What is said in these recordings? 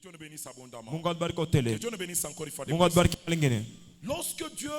Dieu nous bénisse abondamment. Mungu atubariki hoteli. Que Dieu nous bénisse encore une fois. Mungu atubariki lingine. Lorsque Dieu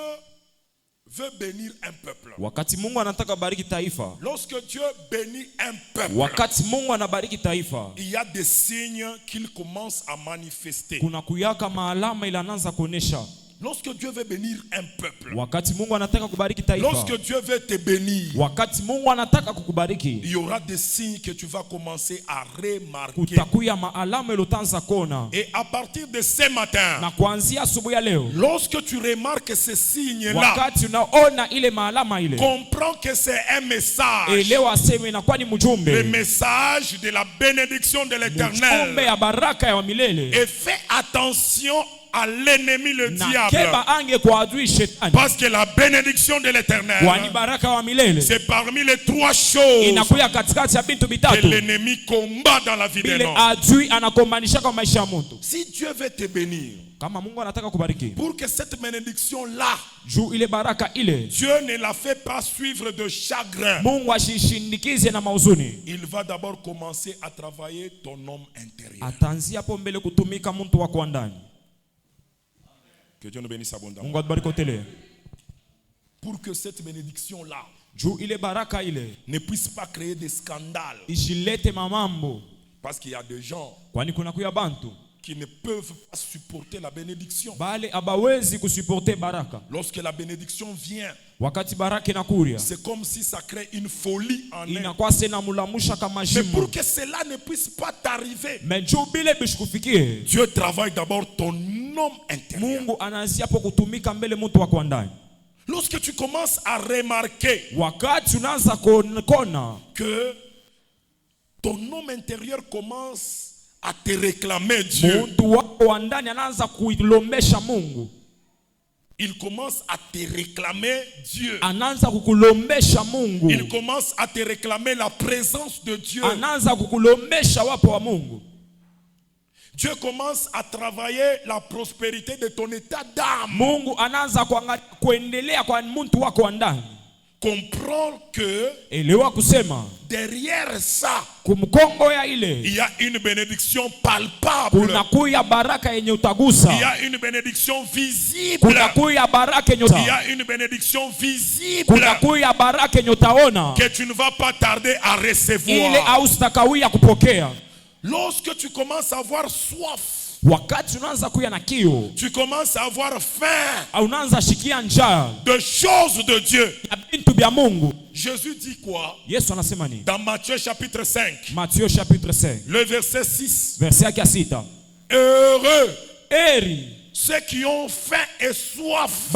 veut bénir un peuple. Wakati Mungu anataka bariki taifa. Lorsque Dieu bénit un peuple. Wakati Mungu anabariki taifa. Il y a des signes qu'il commence à manifester. Kuna kuyaka maalama ila anaanza kuonesha. Lorsque Dieu veut bénir un peuple. Wakati Mungu anataka kubariki taifa. Lorsque Dieu veut te bénir. Wakati Mungu anataka kukubariki. Il y aura des signes que tu vas commencer à remarquer. Kutakuya maalama ilotanza kona. Et à partir de ce matin. Na kuanzia asubuhi ya leo. Lorsque tu remarques ces signes là. Wakati unaona ile maalama ile. Comprends que c'est un message. Elewa sema inakuwa ni mjumbe. Le message de la bénédiction de l'Éternel. Mjumbe ya baraka ya milele. Et fais attention à l'ennemi, le diable. Parce que la bénédiction de l'Éternel, c'est parmi les trois choses que l'ennemi combat dans la vie des hommes. Si Dieu veut te bénir, pour que cette bénédiction-là, Dieu ne la fait pas suivre de chagrin. Il va d'abord commencer à travailler ton homme intérieur. Que Dieu nous bénisse abondamment. Pour que cette bénédiction-là ne puisse pas créer des scandales. Parce qu'il y a des gens qui ne peuvent pas supporter la bénédiction. Lorsque la bénédiction vient, c'est comme si ça crée une folie en eux. Mais pour que cela ne puisse pas t'arriver, Dieu travaille d'abord ton homme intérieur. Lorsque tu commences à remarquer que ton homme intérieur commence à te réclamer Dieu, il commence à te réclamer Dieu. Il commence à te réclamer la présence de Dieu. Dieu commence à travailler la prospérité de ton état d'âme. Comprends que derrière ça, il y a une bénédiction palpable. Il y a une bénédiction visible. Il y a une bénédiction visible que tu ne vas pas tarder à recevoir. Lorsque tu commences à avoir soif, tu commences à avoir faim de choses de Dieu. Jésus dit quoi? Dans Matthieu chapitre 5, le verset 6. Heureux ceux qui ont faim et soif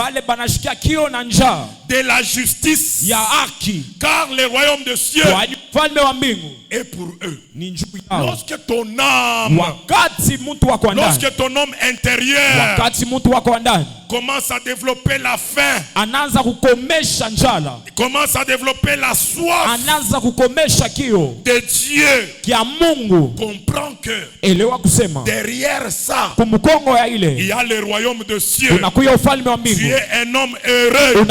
de la justice, car le royaume de cieux est pour eux. Lorsque ton âme, lorsque ton homme intérieur commence à développer la faim, commence à développer la soif de Dieu, comprends que derrière ça, il y a le royaume de cieux. Tu es un homme heureux.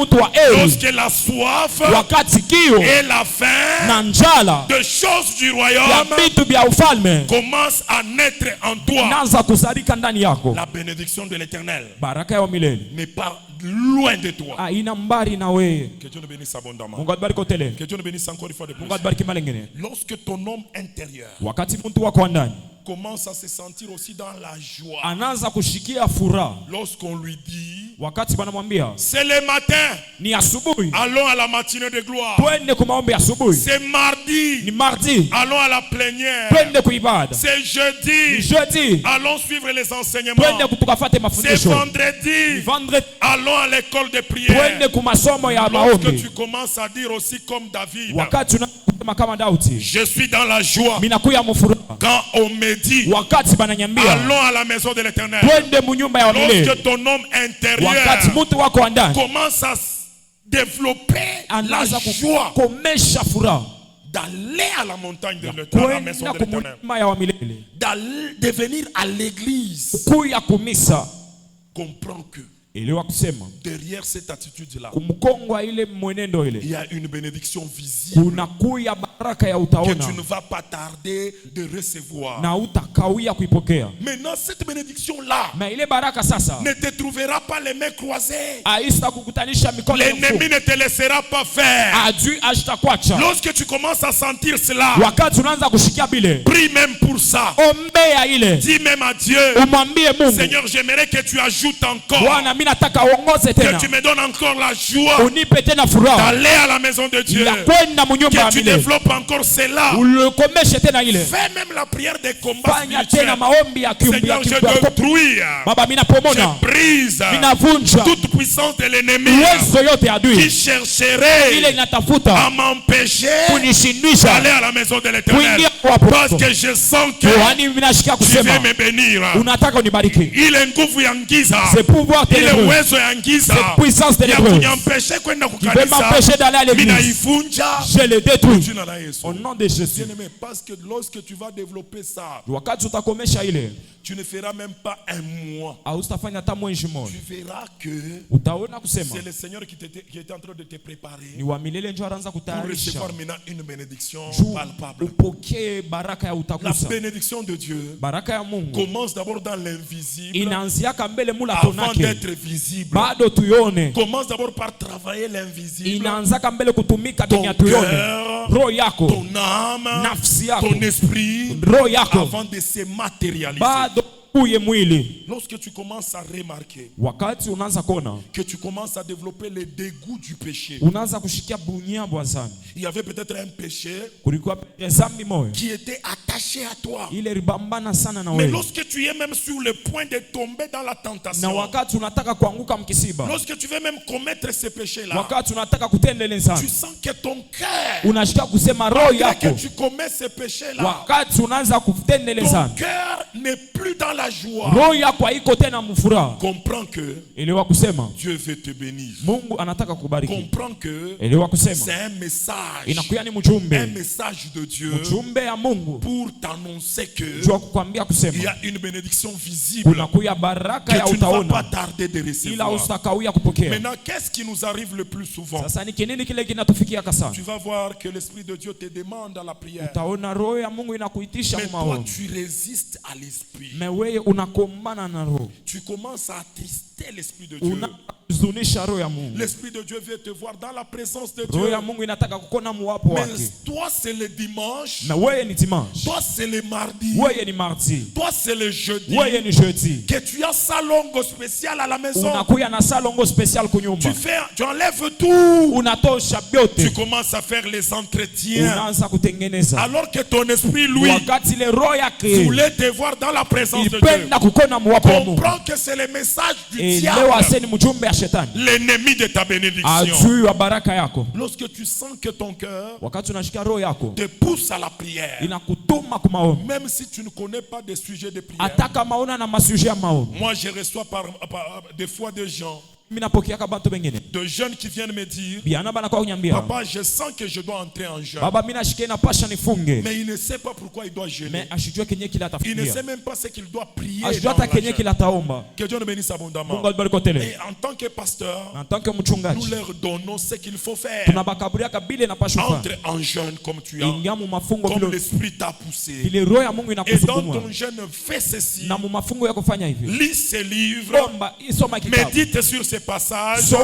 Lorsque la soif et la faim de choses du royaume commencent à naître en toi, la bénédiction de l'Éternel n'est pas loin de toi. Que Dieu nous bénisse abondamment. Que Dieu nous bénisse encore une fois de plus. Lorsque ton homme intérieur commence à se sentir aussi dans la joie, lorsqu'on lui dit c'est le matin, allons à la matinée de gloire, c'est mardi, allons à la plénière, c'est jeudi, allons suivre les enseignements, c'est vendredi, allons à l'école de prière. Lorsque tu commences à dire aussi comme David, je suis dans la joie quand on me dit allons à la maison de l'Éternel. Lorsque ton homme intérieur commence à développer la joie d'aller à la montagne de l'Éternel, à la maison de l'Éternel, de venir à l'église, comprends que derrière cette attitude-là, il y a une bénédiction visible que tu ne vas pas tarder de recevoir. Maintenant, cette bénédiction-là ne te trouvera pas les mains croisées. L'ennemi ne te laissera pas faire. Lorsque tu commences à sentir cela, prie même pour ça. Dis même à Dieu, Seigneur, j'aimerais que tu ajoutes encore, que tu me donnes encore la joie d'aller à la maison de Dieu, que tu développes encore cela. Fais même la prière des combats spirituels. Seigneur, je détruis, je brise toute puissance de l'ennemi qui chercherait à m'empêcher d'aller à la maison de l'Éternel, parce que je sens que tu veux me bénir. Ile nguvu ya giza, ile uwezo ya giza ya kuniempesha kwenda kukanisa, ninaivunja jina la Yesu. Bien-aimé, parce que lorsque tu vas développer ça, tu ne feras même pas un mois. Tu verras que c'est le Seigneur qui est en train de te préparer pour recevoir maintenant une bénédiction palpable. La bénédiction de Dieu commence d'abord dans l'invisible avant d'être visible. Commence d'abord par travailler l'invisible. Ton cœur, ton âme, ton esprit, avant de se matérialiser. Lorsque tu commences à remarquer que tu commences à développer le dégoût du péché, il y avait peut-être un péché qui était attaché à toi. Mais lorsque tu es même sur le point de tomber dans la tentation, lorsque tu veux même commettre ce péché-là, tu sens que ton cœur, que tu commets ce péché-là, ton cœur n'est plus dans la joie. Comprends que Dieu veut te bénir. Comprends que c'est un message de Dieu pour t'annoncer que il y a une bénédiction visible que tu ne vas pas tarder de recevoir. Maintenant, qu'est-ce qui nous arrive le plus souvent? Tu vas voir que l'Esprit de Dieu te demande à la prière, mais toi tu résistes à l'Esprit. Tu commences à attrister l'Esprit de Dieu. L'Esprit de Dieu veut te voir dans la présence de Dieu. Mais toi c'est le dimanche, toi c'est le mardi, toi c'est le jeudi, que tu as salon spécial à la maison. Tu enlèves tout. Tu commences à faire les entretiens, alors que ton esprit, lui, voulait te voir dans la présence de Dieu. Comprends que c'est le message du diable, l'ennemi de ta bénédiction. Lorsque tu sens que ton cœur te pousse à la prière, même si tu ne connais pas des sujets de prière, moi je reçois des fois des gens, de jeunes qui viennent me dire, papa, je sens que je dois entrer en jeûne, mais il ne sait pas pourquoi il doit jeûner. Il ne sait même pas ce qu'il doit prier dans la jeûne. Que Dieu nous bénisse abondamment. Et en tant que pasteur, nous leur donnons ce qu'il faut faire. Entre en jeûne comme tu as, comme l'Esprit t'a poussé. Et dans ton jeûne, fais ceci. Lis ces livres, médite sur ces passages,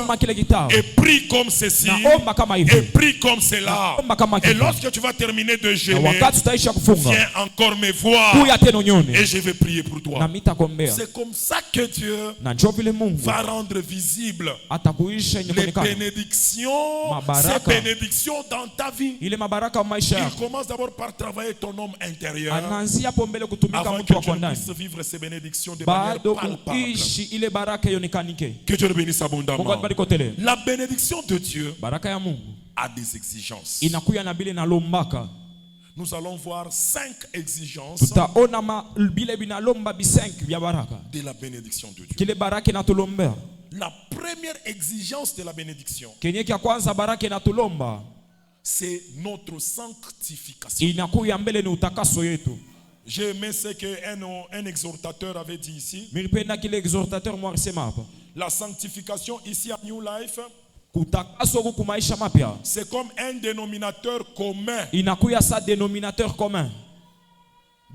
et prie comme ceci, et prie comme cela. Et lorsque tu vas terminer de jeûner, viens encore me voir et je vais prier pour toi. C'est comme ça que Dieu va rendre visible les bénédictions, ces bénédictions dans ta vie. Il commence d'abord par travailler ton homme intérieur avant que tu puisses vivre ces bénédictions de manière palpable. Que Dieu le bénisse abondamment. La bénédiction de Dieu a des exigences. Nous allons voir 5 exigences de la bénédiction de Dieu. La première exigence de la bénédiction, c'est notre sanctification. J'ai aimé ce qu'un exhortateur avait dit ici. La sanctification ici à New Life, c'est comme un dénominateur commun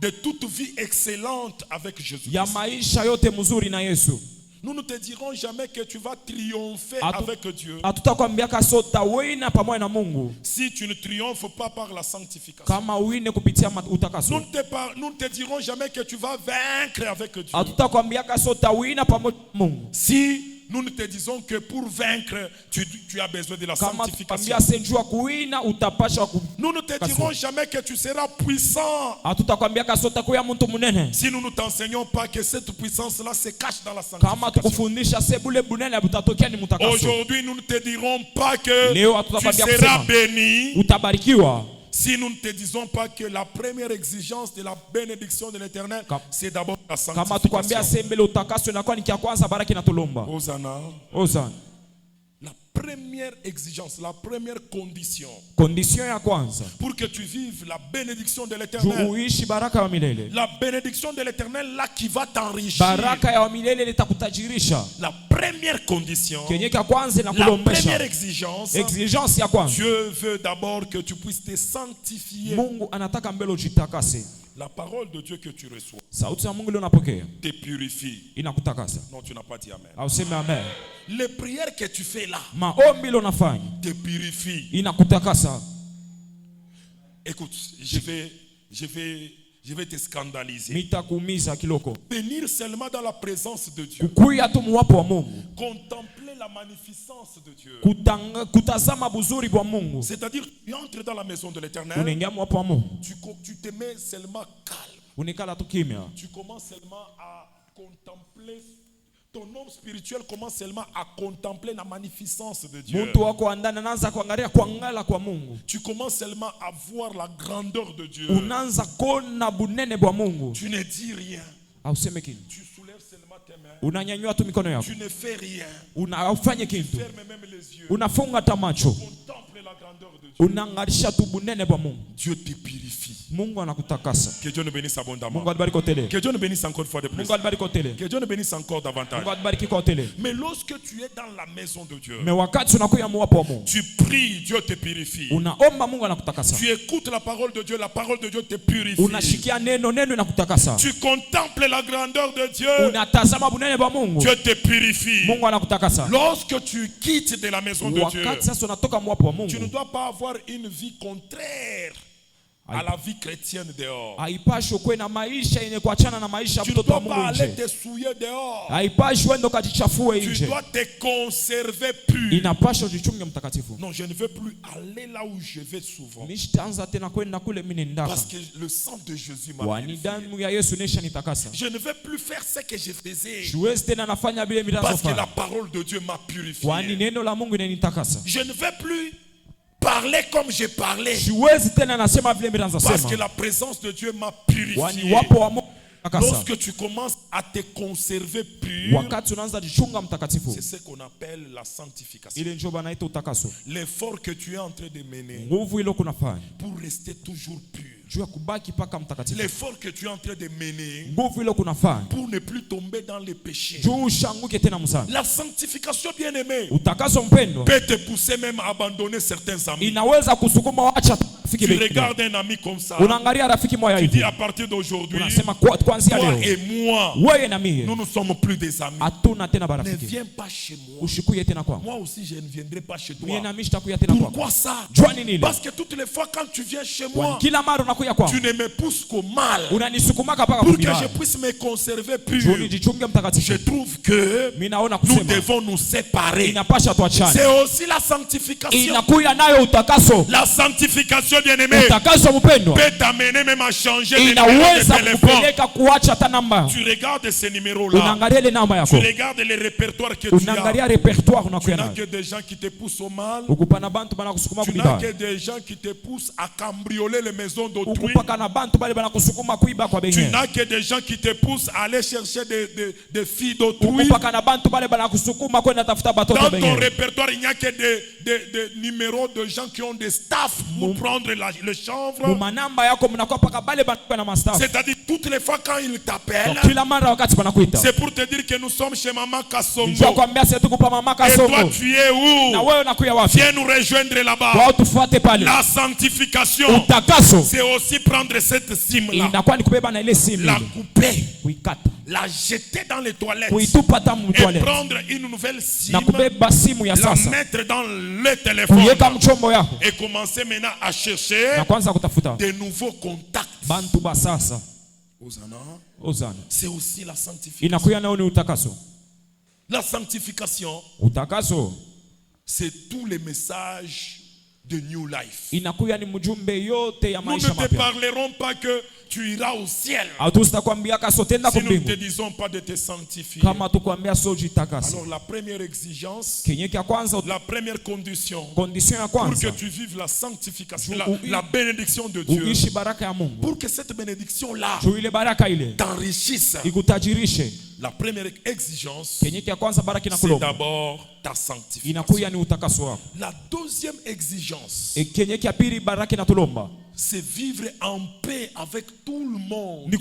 de toute vie excellente avec Jésus. Nous ne te dirons jamais que tu vas triompher avec Dieu si tu ne triomphes pas par la sanctification. Nous ne te dirons jamais que tu vas vaincre avec Dieu si nous ne te disons que pour vaincre, tu as besoin de la sanctification. Nous ne te dirons jamais que tu seras puissant si nous ne t'enseignons pas que cette puissance-là se cache dans la sanctification. Aujourd'hui, nous ne te dirons pas que tu seras béni si nous ne te disons pas que la première exigence de la bénédiction de l'Éternel, c'est d'abord la sanctification. Hosanna. La première exigence, la première condition pour que tu vives la bénédiction de l'Éternel, la bénédiction de l'Éternel là qui va t'enrichir, la première condition, la première exigence, Dieu veut d'abord que tu puisses te sanctifier. La parole de Dieu que tu reçois te purifie. Non, tu n'as pas dit amen. Les prières que tu fais là te purifient. Écoute, je vais te scandaliser. Venir seulement dans la présence de Dieu, contempler la magnificence de Dieu, c'est-à-dire tu entres dans la maison de l'Éternel, tu te mets seulement calme, tu commences seulement à contempler. Ton homme spirituel commence seulement à contempler la magnificence de Dieu. Tu commences seulement à voir la grandeur de Dieu. Tu ne dis rien. Tu soulèves seulement tes mains. Tu ne fais rien. Tu fermes même les yeux. Tu contemples la grandeur de Dieu. Dieu te purifie. Que Dieu nous bénisse abondamment. Que Dieu nous bénisse encore une fois de plus. Que Dieu nous bénisse encore davantage. Mais lorsque tu es dans la maison de Dieu, tu pries, Dieu te purifie. Tu écoutes la parole de Dieu te purifie. Tu contemples la grandeur de Dieu, Dieu te purifie. Lorsque tu quittes de la maison de Dieu, tu ne dois pas avoir une vie contraire à la vie chrétienne dehors. Tu ne dois pas aller te souiller dehors. Tu dois te conserver pur. Non, je ne veux plus aller là où je vais souvent, parce que le sang de Jésus m'a purifié. Je ne veux plus faire ce que je faisais, parce que la parole de Dieu m'a purifié. Je ne veux plus parler comme je parlais, parce que la présence de Dieu m'a purifié. Lorsque tu commences à te conserver pur, c'est ce qu'on appelle la sanctification. L'effort que tu es en train de mener pour rester toujours pur. L'effort que tu es en train de mener pour ne plus tomber dans les péchés. La sanctification, bien aimée, peut te pousser même à abandonner certains amis. Tu regardes un ami comme ça, tu dis à partir d'aujourd'hui, toi et moi, nous ne sommes plus des amis. Ne viens pas chez moi. Moi aussi je ne viendrai pas chez toi. Pourquoi ça? Parce que toutes les fois quand tu viens chez moi, tu ne me pousses qu'au mal pour que je puisse me conserver pur. Je trouve que nous devons nous séparer. C'est aussi la sanctification. La sanctification, bien aimé, peut t'amener même à changer de numéro de téléphone. Tu regardes ces numéros-là, tu regardes les répertoires que tu as. Tu n'as que des gens qui te poussent au mal. Tu n'as que des gens qui te poussent à cambrioler les maisons d'autrui. d'autrui. Tu n'as que des gens qui te poussent à aller chercher des filles d'autrui. Dans ton répertoire, il n'y a que des numéros de gens qui ont des staffs pour prendre le chanvre. C'est-à-dire toutes les fois quand ils t'appellent, c'est pour te dire que nous sommes chez Maman Kassongo. Et toi tu es où? Viens nous rejoindre là-bas. La sanctification, c'est aussi prendre cette cime-là, la couper, la jeter dans les toilettes et prendre une nouvelle cime, la mettre dans le téléphone et commencer maintenant à chercher de nouveaux contacts. C'est aussi la sanctification. La sanctification, c'est tous les messages de New Life. Nous ne te parlerons pas que tu iras au ciel si nous ne te disons pas de te sanctifier. Alors la première exigence, la première condition pour que tu vives la sanctification, la bénédiction de Dieu, pour que cette bénédiction-là t'enrichisse, la première exigence, c'est d'abord ta sanctification. La deuxième exigence, c'est vivre en paix avec tout le monde.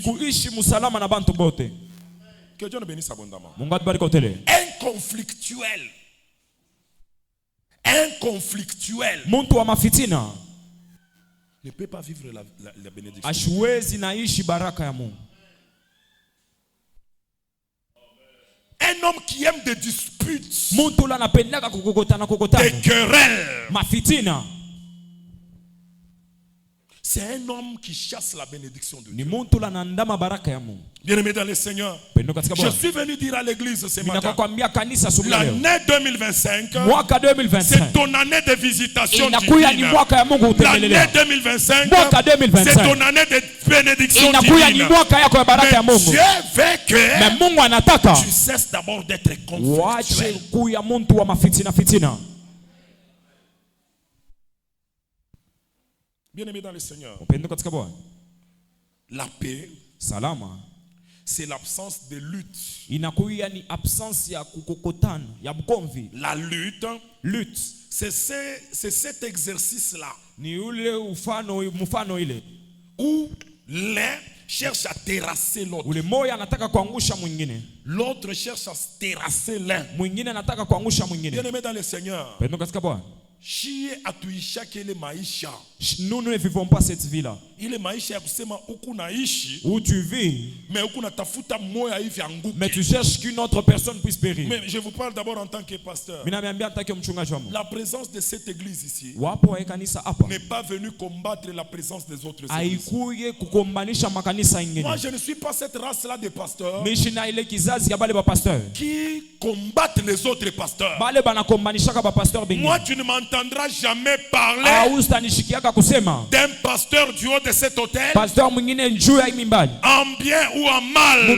Que Dieu nous bénisse abondamment. Inconflictuel ne peut pas vivre la bénédiction. Un homme qui aime des disputes, des querelles, c'est un homme qui chasse la bénédiction de Dieu. Bien-aimé dans le Seigneur, je suis venu dire à l'église ce matin, l'année 2025, c'est ton année de visitation divine. L'année 2025, c'est ton année de bénédiction divine. Mais Dieu veut que tu cesses d'abord d'être conflictuel. Bien-aimé dans le Seigneur, la paix, c'est l'absence de lutte. La lutte, c'est cet exercice-là où l'un cherche à terrasser l'autre. L'autre cherche à terrasser l'un. Bien-aimé dans le Seigneur, nous ne vivons pas cette vie-là. Où tu vis, mais tu cherches qu'une autre personne puisse périr. Mais je vous parle d'abord en tant que pasteur. La présence de cette église ici n'est pas venue combattre la présence des autres églises. Moi je ne suis pas cette race-là de pasteurs qui combattent les autres pasteurs. Moi tu ne m'entendras jamais parler d'un pasteur du haut de cet hôtel, en bien ou en mal.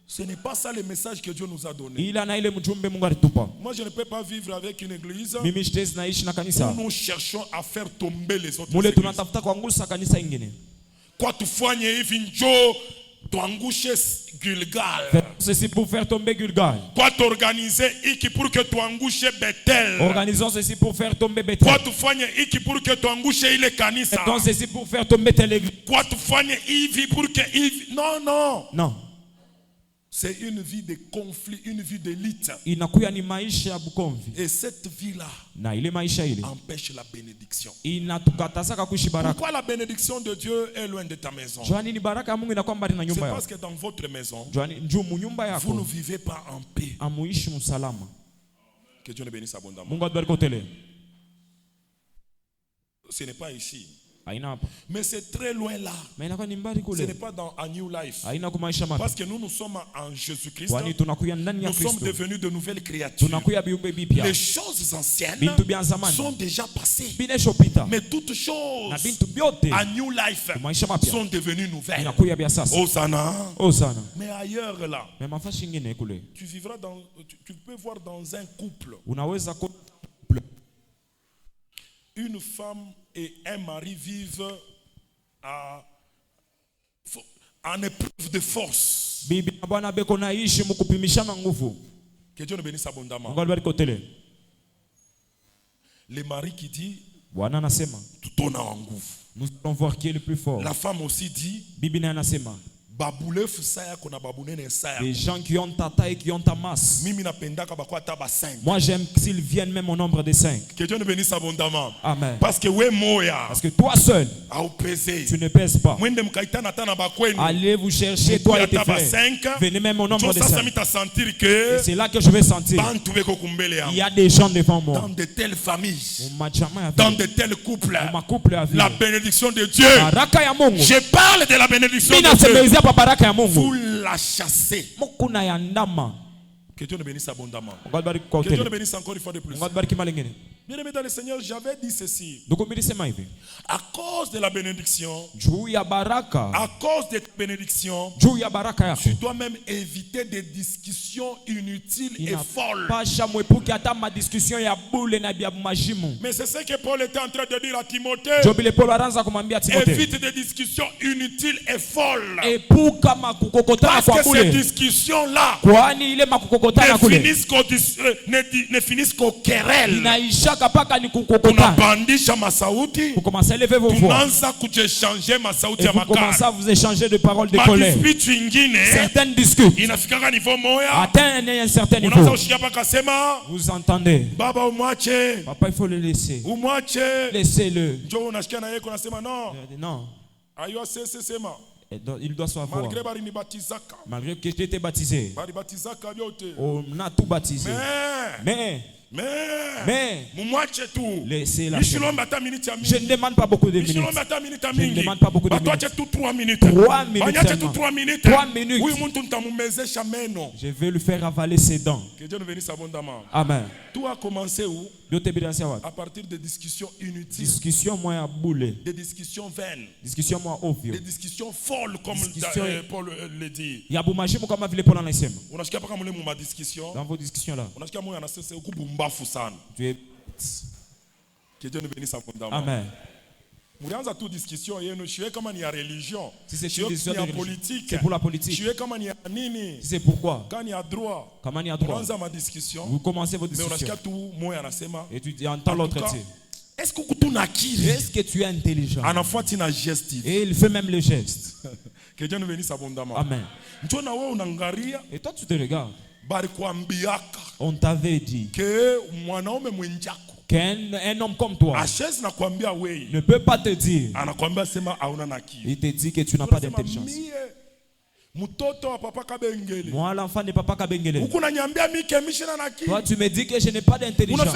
Ce n'est pas ça le message que Dieu nous a donné. Moi je ne peux pas vivre avec une église où nous cherchons à faire tomber les autres églises. Quoi tu fais hivi njo tuangushe Gilgal. Ceci pour faire tomber Gilgal. Quoi t'organiser iki pour que tuangushe Bethel. Organisons ceci pour faire tomber Bethel. Quoi tu fanye iki pour que tuangushe ile kanisa. Donc ceci pour faire tomber telle église. Quoi tu fanye hivi pour que hivi. Non. C'est une vie de conflit, une vie d'élite. Et cette vie-là empêche la bénédiction. Pourquoi la bénédiction de Dieu est loin de ta maison? C'est parce que dans votre maison, vous ne vivez pas en paix. Que Dieu nous bénisse abondamment. Ce n'est pas ici. Mais c'est très loin là. Ce n'est pas dans A New Life. Parce que nous sommes en Jésus-Christ. Nous sommes devenus de nouvelles créatures. Les choses anciennes sont déjà passées. Mais toutes choses A New Life sont devenues nouvelles. Hosanna. Mais ailleurs là, tu vivras tu peux voir dans un couple. une femme et un mari vivent en épreuve de force. Que Dieu nous bénisse abondamment. Le mari qui dit, tout en nguvu. Nous allons voir qui est le plus fort. La femme aussi dit, les gens qui ont ta taille, qui ont ta masse. Moi j'aime s'ils viennent même au nombre de 5. Que Dieu nous bénisse abondamment. Amen. Parce que toi seul, tu ne pèses pas. Allez vous chercher toi et tes frères. Venez même au nombre de 5. C'est là que je vais sentir. Il y a des gens devant moi. Dans de telles familles, dans de tels couples, la bénédiction de Dieu. Je parle de la bénédiction de Dieu. Vous la chassez. Que Dieu nous bénisse abondamment. Que Dieu nous bénisse encore une fois de plus. Bien-aimés dans le Seigneur, j'avais dit ceci. À cause de la bénédiction, à cause de ta bénédiction, tu dois même éviter des discussions inutiles et folles. Mais c'est ce que Paul était en train de dire à Timothée. Évite des discussions inutiles et folles. Parce que ces discussions-là ne finissent qu'aux querelles. Unapandisha masauti, tunaanza kuchange masauti ya makali. Commencez à vous échanger de paroles de colère. Certaines discutent inafika niveau moya, atteignent un certain niveau. Vous entendez, baba umwache, papa il faut le laisser, umwache, laissez-le. Njoo unasikia na yeye kunasema no, non, ayo sese sema. Il doit savoir. Malgré que j'ai été baptisé, on a tout baptisé. Mais laissez la chose. Je ne demande pas beaucoup de minutes. Je ne demande pas beaucoup de minutes. 3 minutes. 3 minutes. Je vais lui faire avaler ses dents. Que Dieu nous bénisse abondamment. Amen. Tout a commencé où? À partir de discussions inutiles. Des discussions vaines. Des discussions folles comme Paul le dit. Dans vos discussions là. Que Dieu nous bénisse abondamment. Amen. Si c'est une discussion de politique, c'est pour la politique. Si c'est pourquoi. Quand il y a droit, vous commencez vos discussions. Et tu entends l'autre dire. Est-ce que tu es intelligent? Et il fait même le geste. Que Dieu nous bénisse abondamment. Amen. Et toi tu te regardes. On t'avait dit qu'un homme comme toi ne peut pas te dire. Il te dit que tu n'as pas d'intelligence. Moi, l'enfant de Papa Kabengele. Toi, tu me dis que je n'ai pas d'intelligence.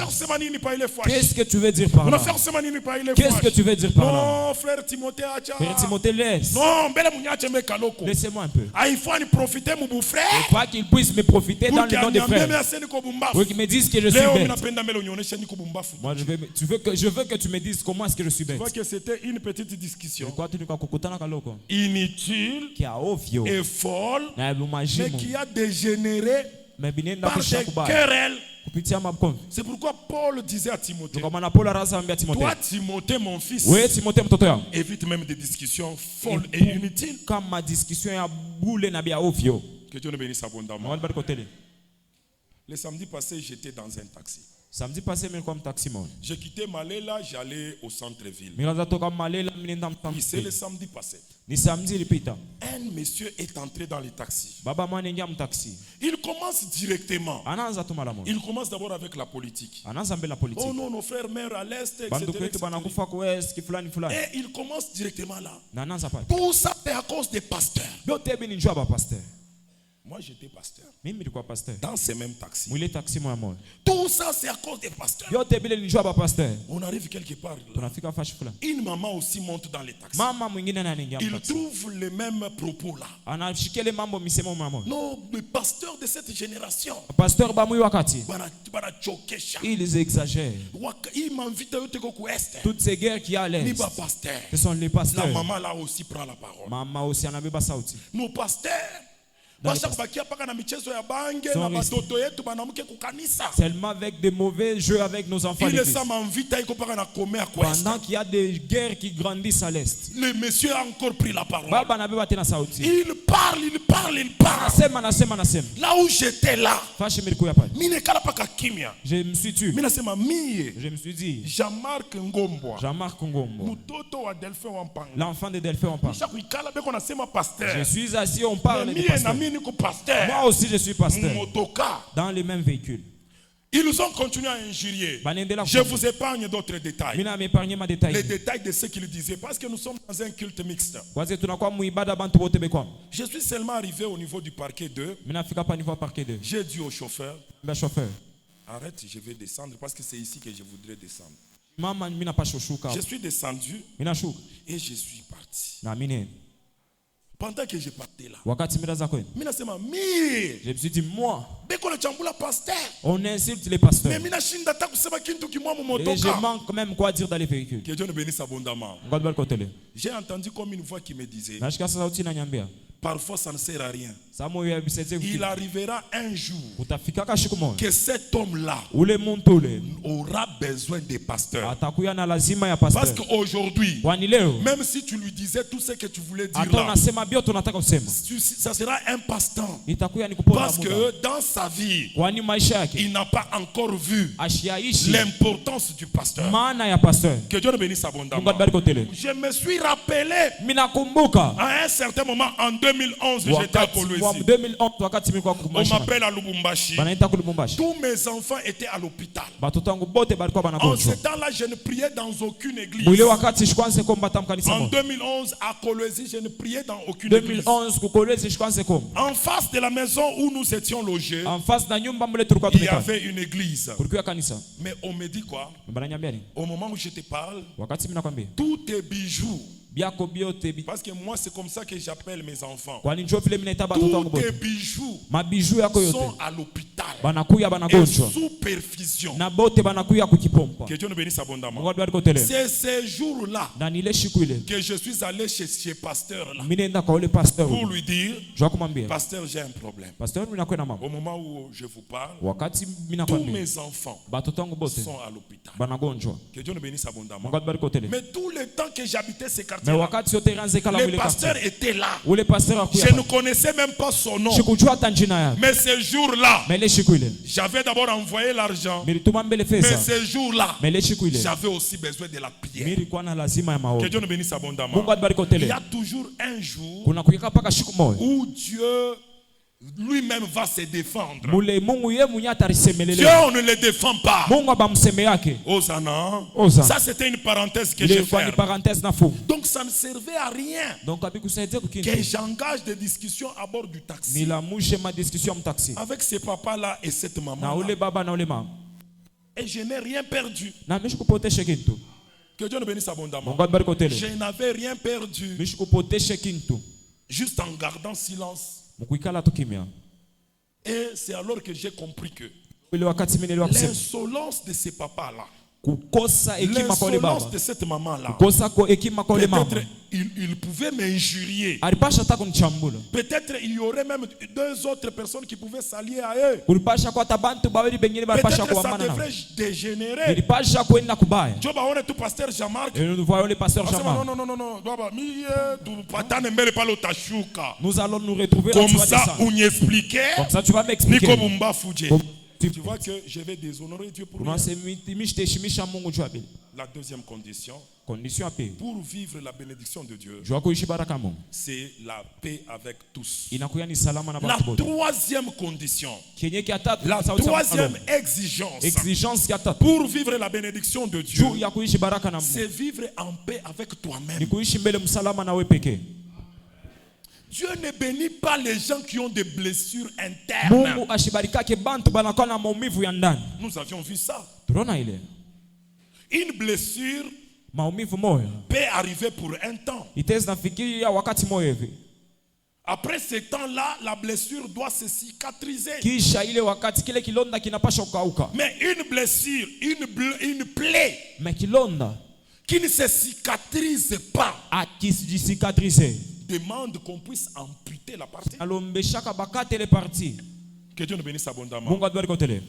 Qu'est-ce que tu veux dire par là? Qu'est-ce que tu veux dire par là? Non, frère Timothée, laisse. Non, laissez-moi un peu. Il faut en profiter, mon beau-frère. Il faut qu'il puisse me profiter dans le nom des frères. Pour qu'ils me disent que je suis bête. Moi, je veux que tu me dises comment est-ce que je suis bête. Je crois que c'était une petite discussion inutile et folle, mais qui a dégénéré par des querelles. C'est pourquoi Paul disait à Timothée, toi Timothée mon fils, évite même des discussions folles et inutiles. Que Dieu nous bénisse abondamment. Le samedi passé, j'étais dans un taxi. Samedi passé, comme taximon. J'ai quitté Malela, j'allais au centre-ville. Et c'est le samedi passé. Un monsieur est entré dans le taxi. Il commence directement. Il commence d'abord avec la politique. Oh non, nos frères meurent à l'est, etc. Et il commence directement là. Tout ça c'est à cause des pasteurs. Moi j'étais pasteur. Dans ce même taxi. Tout ça c'est à cause des pasteurs. On arrive quelque part là. Une maman aussi monte dans les taxis. Il trouve les mêmes propos là. Non, les pasteurs de cette génération. Ils exagèrent. Toutes ces guerres qui allaient. Ce sont les pasteurs. La maman là aussi prend la parole. Maman aussi Nos pasteurs Seulement avec des mauvais jeux avec nos enfants. Pendant qu'il y a des guerres qui grandissent à l'est. Le monsieur a encore pris la parole. Il parle. Là où j'étais là, je me suis tué. Je me suis dit, Jean-Marc Ngombo, l'enfant de Delphin Wampanga. Je suis assis, on parle de pasteur. Moi aussi je suis pasteur. Dans les mêmes véhicules. Ils ont continué à injurier. Je vous épargne d'autres détails. Les détails de ce qu'ils disaient. Parce que nous sommes dans un culte mixte. Je suis seulement arrivé au niveau du parquet 2. J'ai dit au chauffeur, arrête, je vais descendre parce que c'est ici que je voudrais descendre. Je suis descendu et je suis parti. Pendant que je partais là, je me suis dit, moi, on insulte les pasteurs. Et je manque même quoi dire dans les véhicules. Que Dieu nous bénisse abondamment. J'ai entendu comme une voix qui me disait, parfois ça ne sert à rien. Il arrivera un jour que cet homme-là aura besoin des pasteurs. Parce qu'aujourd'hui, même si tu lui disais tout ce que tu voulais dire là, ça sera un passe-temps. Parce que dans sa vie, il n'a pas encore vu l'importance du pasteur. Que Dieu le bénisse abondamment. Je me suis rappelé à un certain moment en 2011, j'étais à Kolwezi. On m'appelle à Lubumbashi. Tous mes enfants étaient à l'hôpital. En ce temps-là, je ne priais dans aucune église. En 2011, à Kolwezi, je ne priais dans aucune église. En face de la maison où nous étions logés, il y avait une église. Mais on me dit quoi? Au moment où je te parle, tous tes bijoux, parce que moi c'est comme ça que j'appelle mes enfants, tous tes bijoux sont à l'hôpital et sous perfusion. Que Dieu nous bénisse abondamment. C'est ces jours-là que je suis allé chez ce pasteur-là pour lui dire, pasteur, j'ai un problème. Au moment où je vous parle, tous mes enfants sont à l'hôpital. Que Dieu nous bénisse abondamment. Mais tout le temps que j'habitais ces quartiers, le pasteur était là. Je ne connaissais même pas son nom. Mais ce jour-là, j'avais d'abord envoyé l'argent. Mais ce jour-là, j'avais aussi besoin de la prière. Que Dieu nous bénisse abondamment. Il y a toujours un jour où Dieu lui-même va se défendre. Dieu, on ne le défend pas. Hosanna. Ça, c'était une parenthèse que j'ai faite. Donc, ça ne servait à rien que j'engage des discussions à bord du taxi avec ce papa-là et cette maman-là. Et je n'ai rien perdu. Que Dieu nous bénisse abondamment. Je n'avais rien perdu. Juste en gardant silence. Et c'est alors que j'ai compris que l'insolence de ce papa-là, l'insolence de cette maman-là, peut-être il pouvait m'injurier. Peut-être il y aurait même deux autres personnes qui pouvaient s'allier à eux. Peut-être ça devrait dégénérer. Tu vois, tout pasteur Jean-Marc. Nous allons nous retrouver. Comme ça, on y expliquait. Comme ça, tu vas m'expliquer. Tu vois que je vais déshonorer Dieu pour rien. La deuxième condition, pour vivre la bénédiction de Dieu, c'est la paix avec tous. La troisième condition, la troisième exigence pour vivre la bénédiction de Dieu, c'est vivre en paix avec toi-même. Dieu ne bénit pas les gens qui ont des blessures internes. Nous avions vu ça. Une blessure peut arriver pour un temps. Après ce temps-là, la blessure doit se cicatriser. Mais une blessure, une plaie qui ne se cicatrise pas, demande qu'on puisse amputer la partie. Que Dieu nous bénisse abondamment.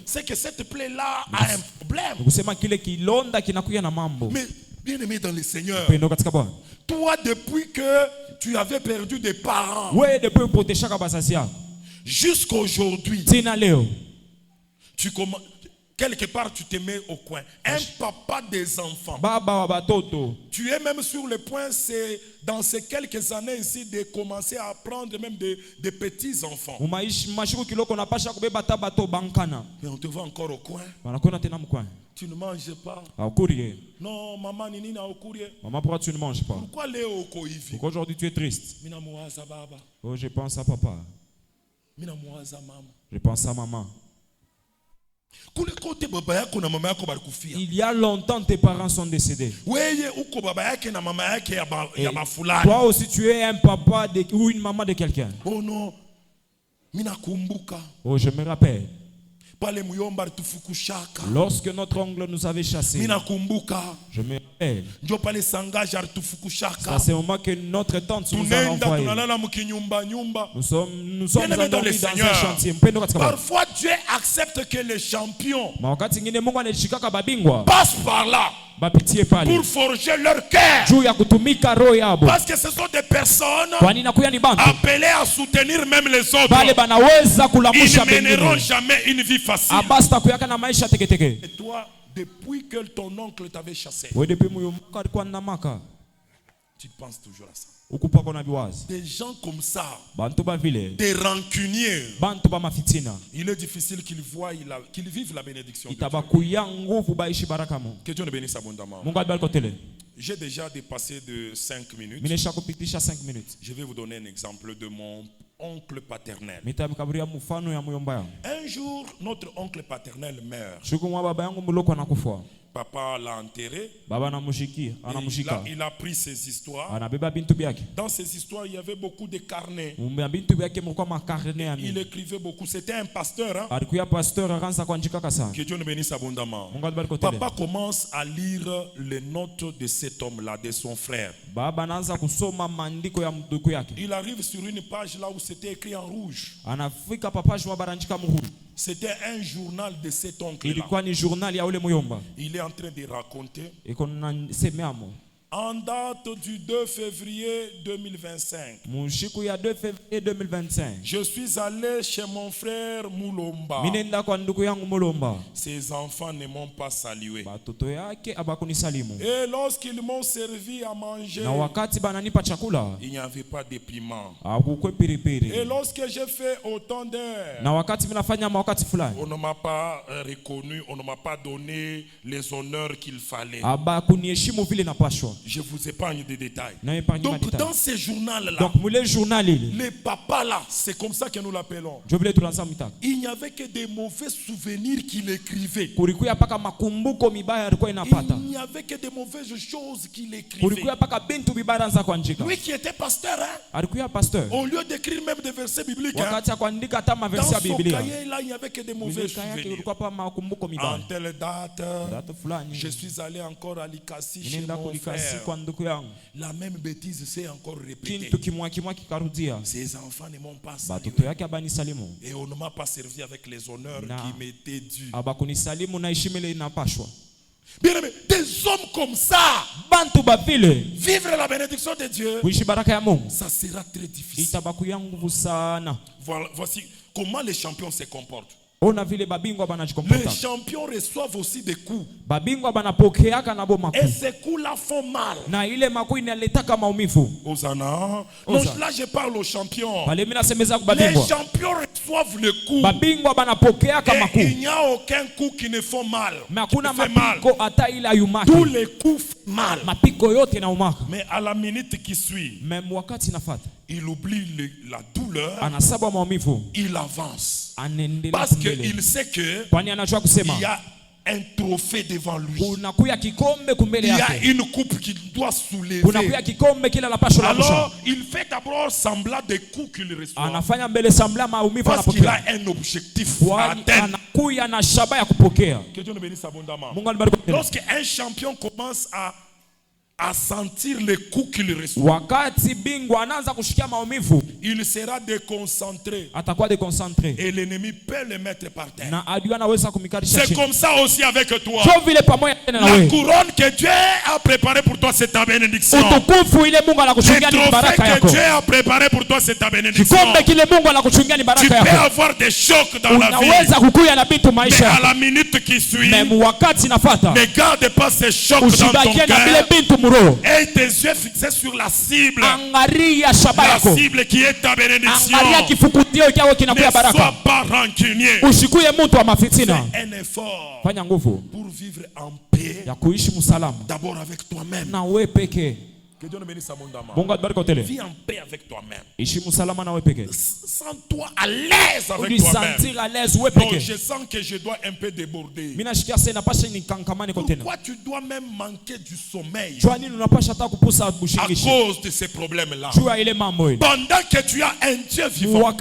C'est que cette plaie-là a un problème. Mais bien aimé dans le Seigneur, toi depuis que tu avais perdu des parents, jusqu'à aujourd'hui, tu commences. Quelque part, tu te mets au coin. Un papa des enfants. Tu es même sur le point, c'est dans ces quelques années ici, de commencer à prendre même des petits enfants. Mais on te voit encore au coin. Tu ne manges pas. Non, maman, nini na okurie. Maman, pourquoi tu ne manges pas? Pourquoi Léo koivi? Pourquoi aujourd'hui tu es triste? Oh, je pense à papa. Je pense à maman. Il y a longtemps tes parents sont décédés. Et toi aussi tu es un papa ou une maman de quelqu'un. Oh non. Oh, je me rappelle. Lorsque notre oncle nous avait chassés, je me rappelle. C'est au moment que notre tante nous a envoyés. Nous sommes endormis dans un chantier. Parfois Dieu accepte que les champions passent par là pour forger leur cœur. Parce que ce sont des personnes appelées à soutenir même les autres. Ils ne mèneront jamais une vie facile. Et toi, depuis que ton oncle t'avait chassé, tu penses toujours à ça. Des gens comme ça, des rancuniers, il est difficile qu'ils vivent la bénédiction de Dieu. Que Dieu nous bénisse abondamment. J'ai déjà dépassé de 5 minutes. Je vais vous donner un exemple de mon oncle paternel. Un jour, notre oncle paternel meurt. Papa l'a enterré. Il a pris ses histoires. Dans ces histoires, il y avait beaucoup de carnets. Il écrivait beaucoup. C'était un pasteur. Que Dieu nous bénisse abondamment. Papa commence à lire les notes de cet homme-là, de son frère. Il arrive sur une page là où c'était écrit en rouge. C'était un journal de cet oncle-là. Il est en train de raconter. En date du 2 février 2025. Je suis allé chez mon frère Moulomba. Ses enfants ne m'ont pas salué. Et lorsqu'ils m'ont servi à manger, il n'y avait pas de piment. Et lorsque j'ai fait autant d'heures, on ne m'a pas reconnu, on ne m'a pas donné les honneurs qu'il fallait. Je vous épargne des détails. Donc dans ces journaux-là, les papas là, c'est comme ça que nous l'appelons. Il n'y avait que des mauvais souvenirs qu'il écrivait. Il n'y avait que des mauvaises choses qu'il écrivait. Lui qui était pasteur, au lieu d'écrire même des versets bibliques, dans son cahier là, il n'y avait que des mauvais souvenirs. En telle date, je suis allé encore à Likasi chez mon frère. La même bêtise s'est encore répétée. Ses enfants ne m'ont pas salué. Et on ne m'a pas servi avec les honneurs qui m'étaient dus. Bien aimé, des hommes comme ça, vivre la bénédiction de Dieu, ça sera très difficile. Voici comment les champions se comportent. Les champions reçoivent aussi des coups. Et ces coups-là font mal. Osana. Donc là, je parle aux champions. Les champions reçoivent le coup. Et il n'y a aucun coup qui ne fait mal. Tous les coups font mal. Mais à la minute qui suit, il oublie la douleur. Il avance. Parce qu'il sait que il y a un trophée devant lui. Il y a une coupe qu'il doit soulever. Alors, il fait d'abord semblant des coups qu'il reçoit. Parce qu'il a un objectif à atteindre. Que Dieu nous bénisse abondamment. Lorsqu'un champion commence à à sentir les coups qu'il reçoit, il sera déconcentré et l'ennemi peut le mettre par terre. C'est comme ça aussi avec toi. La couronne que Dieu a préparée pour toi, c'est ta bénédiction. Le trophée que Dieu a préparé pour toi, c'est ta bénédiction. Tu peux avoir des chocs dans la vie, mais à la minute qui suit, ne garde pas ces chocs dans ton cœur. Et tes yeux fixés sur la cible. La cible qui est ta bénédiction. Ne sois pas rancunier. Fais un effort pour vivre en paix. D'abord avec toi-même. Que Dieu nous bénisse abondamment. Vis en paix avec toi-même. Sens-toi à l'aise avec toi-même. Donc je sens que je dois un peu déborder. Pourquoi tu dois même manquer du sommeil à cause de ces problèmes-là? Pendant que tu as un Dieu vivant.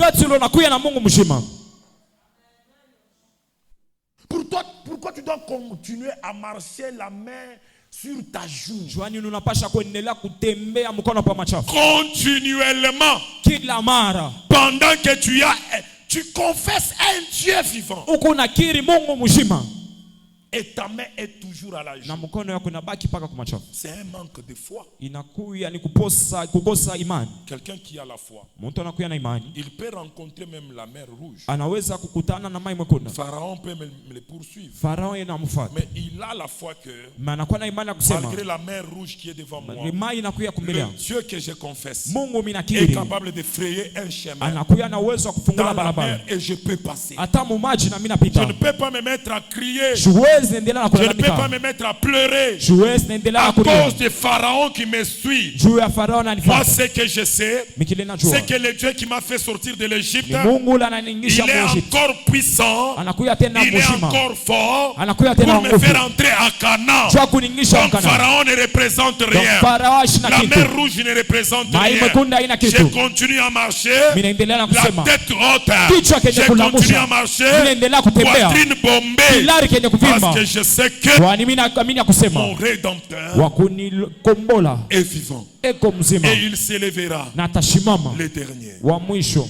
Pourquoi tu dois continuer à marcher la main sur ta joue continuellement pendant que tu confesses un Dieu vivant et ta main est toujours à la joue? C'est un manque de foi. Quelqu'un qui a la foi, il peut rencontrer même la mer rouge. Pharaon peut me le poursuivre, mais il a la foi que malgré la mer rouge qui est devant moi, le Dieu que je confesse est capable de frayer un chemin dans la mer et je peux passer. Je ne peux pas me mettre à crier, je ne peux pas me mettre à pleurer à cause de Pharaon qui me suit. Moi, ce que je sais, c'est que le Dieu qui m'a fait sortir de l'Égypte, il est encore puissant, il est encore fort pour me faire entrer à Canaan. Donc Pharaon ne représente rien, la mer rouge ne représente rien. Je continue à marcher, la tête haute, je continue à marcher, poitrine bombée, parce que je sais que mon Rédempteur est vivant et il s'élèvera le dernier.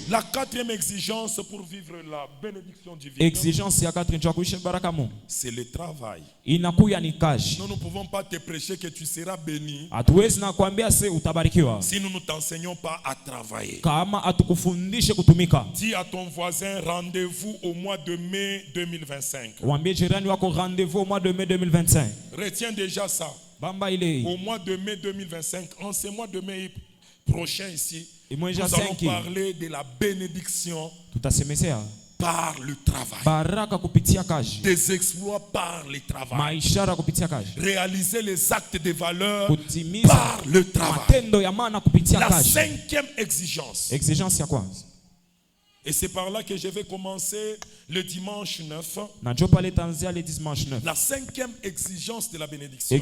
La quatrième exigence pour vivre la bénédiction divine, c'est le travail. Nous ne pouvons pas te prêcher que tu seras béni si nous ne t'enseignons pas à travailler. Dis à ton voisin, rendez-vous au mois de mai 2025. Retiens déjà ça. Au mois de mai 2025, en ce mois de mai prochain ici, nous allons parler de la bénédiction par le travail, des exploits par le travail, réaliser les actes de valeur par le travail. La cinquième exigence. Et c'est par là que je vais commencer le dimanche 9. La cinquième exigence de la bénédiction,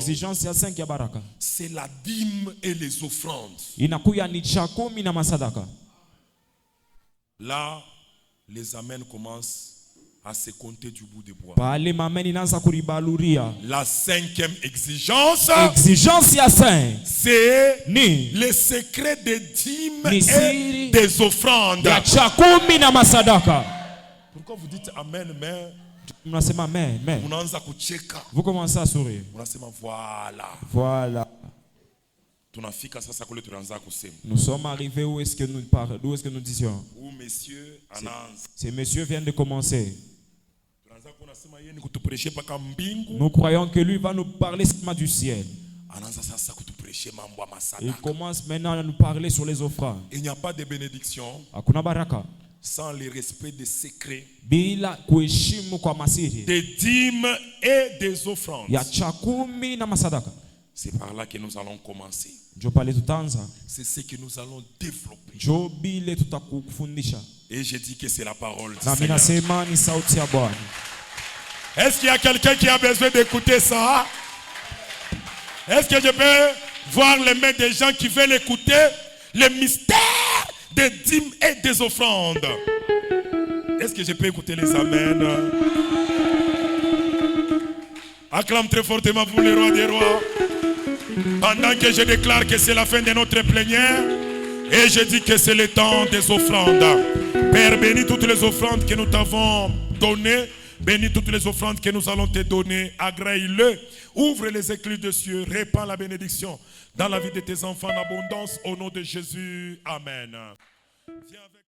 c'est la dîme et les offrandes. Là, les amens commencent à se compter du bout des bois. La cinquième exigence, c'est le secret des dîmes et des offrandes. Pourquoi vous dites amen, mais vous commencez à sourire. Voilà. Nous sommes arrivés où est-ce que nous parlons, d'où est-ce que nous disions. Ces messieurs viennent de commencer. Nous croyons que lui va nous parler du ciel. Il commence maintenant à nous parler sur les offrandes. Il n'y a pas de bénédiction sans le respect des secrets, des dîmes et des offrandes. C'est par là que nous allons commencer. C'est ce que nous allons développer. Et je dis que c'est la parole du Seigneur. Est-ce qu'il y a quelqu'un qui a besoin d'écouter ça? Est-ce que je peux voir les mains des gens qui veulent écouter le mystère des dîmes et des offrandes? Est-ce que je peux écouter les amens? Acclame très fortement pour le roi des rois. Pendant que je déclare que c'est la fin de notre plénière, et je dis que c'est le temps des offrandes. Père, bénis toutes les offrandes que nous t'avons données. Bénis toutes les offrandes que nous allons te donner. Agrée-le. Ouvre les écluses des cieux. Répands la bénédiction dans la vie de tes enfants en abondance. Au nom de Jésus. Amen.